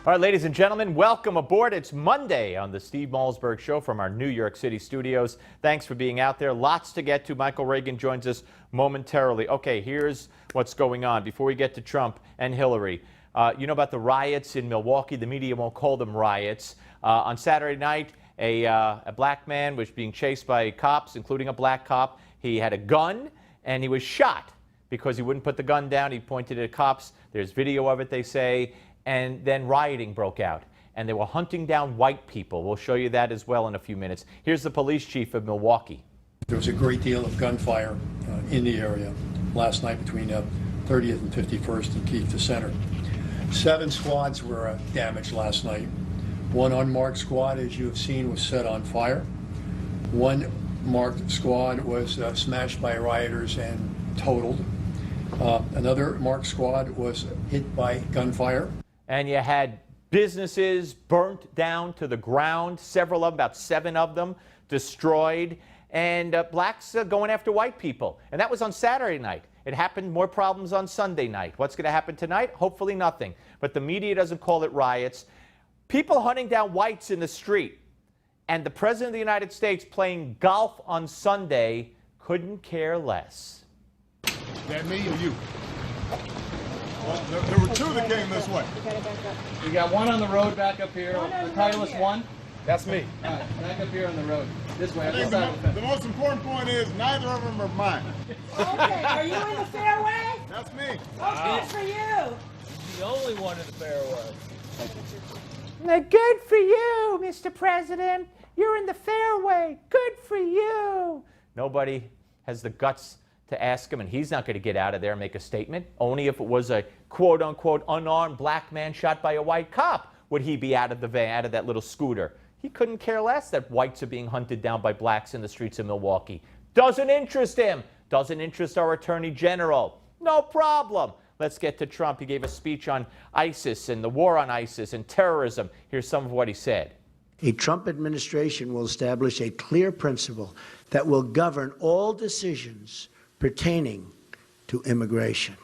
All right, ladies and gentlemen, welcome aboard. It's Monday on the Steve Malzberg Show from our New York City studios. Thanks for being out there. Lots to get to. Michael Reagan joins us momentarily. Okay, here's what's going on before we get to Trump and Hillary. You know about the riots in Milwaukee. The media won't call them riots. On Saturday night, a black man was being chased by cops, including a black cop. He had a gun, and he was shot because he wouldn't put the gun down. He pointed at cops. There's video of it, they say. And then rioting broke out, and they were hunting down white people. We'll show you that as well in a few minutes. Here's the police chief of Milwaukee. There was a great deal of gunfire in the area last night between 30th and 51st in Keith Center. 7 squads were damaged last night. One unmarked squad, as you have seen, was set on fire. One marked squad was smashed by rioters and totaled. Another marked squad was hit by gunfire. And you had businesses burnt down to the ground, several of them, about 7 of them, destroyed, and blacks going after white people. And that was on Saturday night. It happened, more problems on Sunday night. What's going to happen tonight? Hopefully nothing. But the media doesn't call it riots. People hunting down whites in the street, and the President of the United States playing golf on Sunday couldn't care less. Is that me or you? Well, there were 2 that came this way. We got one on the road back up here. The Titleist one. That's me. All right, back up here on the road. This way. I think the most important point is neither of them are mine. Okay, are you in the fairway? That's me. Oh, good for you. The only one in the fairway. Good for you, Mr. President. You're in the fairway. Good for you. Nobody has the guts to ask him, and he's not going to get out of there and make a statement. Only if it was a quote-unquote unarmed black man shot by a white cop would he be out of the van, out of that little scooter. He couldn't care less that whites are being hunted down by blacks in the streets of Milwaukee. Doesn't interest him. Doesn't interest our Attorney General. No problem. Let's get to Trump. He gave a speech on ISIS and the war on ISIS and terrorism. Here's some of what he said. A Trump administration will establish a clear principle that will govern all decisions pertaining to immigration.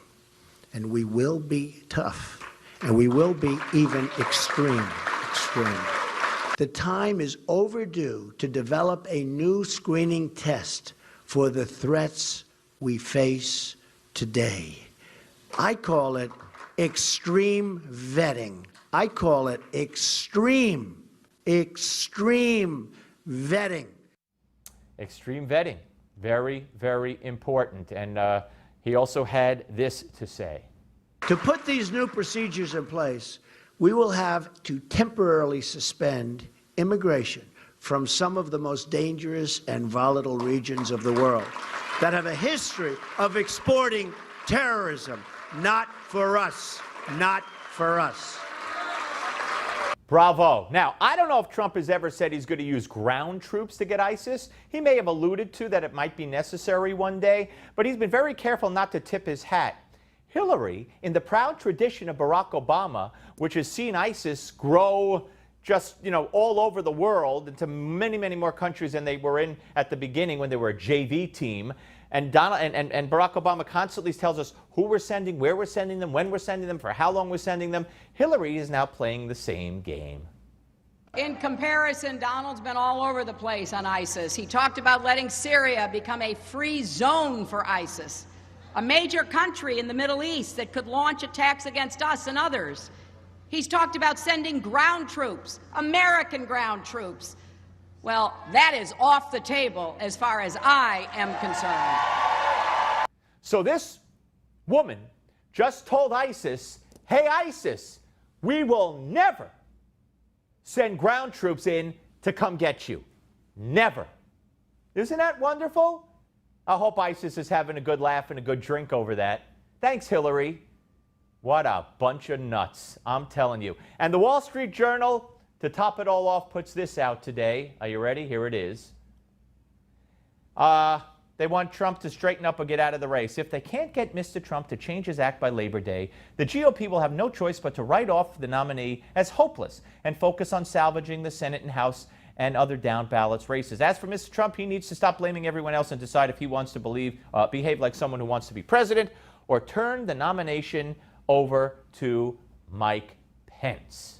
And we will be tough, and we will be even extreme. The time is overdue to develop a new screening test for the threats we face today. I call it extreme vetting. I call it extreme vetting. Extreme vetting. Very, very important. And he also had this to say. To put these new procedures in place, we will have to temporarily suspend immigration from some of the most dangerous and volatile regions of the world that have a history of exporting terrorism. Not for us. Not for us. Bravo. Now, I don't know if Trump has ever said he's going to use ground troops to get ISIS. He may have alluded to that it might be necessary one day, but he's been very careful not to tip his hat. Hillary, in the proud tradition of Barack Obama, which has seen ISIS grow just, all over the world into many, many more countries than they were in at the beginning when they were a JV team. And Barack Obama constantly tells us who we're sending, where we're sending them, when we're sending them, for how long we're sending them. Hillary is now playing the same game. In comparison, Donald's been all over the place on ISIS. He talked about letting Syria become a free zone for ISIS, a major country in the Middle East that could launch attacks against us and others. He's talked about sending ground troops, American ground troops. Well, that is off the table as far as I am concerned. So this woman just told ISIS, hey, ISIS, we will never send ground troops in to come get you. Never. Isn't that wonderful? I hope ISIS is having a good laugh and a good drink over that. Thanks, Hillary. What a bunch of nuts, I'm telling you. And the Wall Street Journal, to top it all off, puts this out today. Are you ready? Here it is. They want Trump to straighten up or get out of the race. If they can't get Mr. Trump to change his act by Labor Day, the GOP will have no choice but to write off the nominee as hopeless and focus on salvaging the Senate and House and other down ballots races. As for Mr. Trump, he needs to stop blaming everyone else and decide if he wants to behave like someone who wants to be president or turn the nomination over to Mike Pence.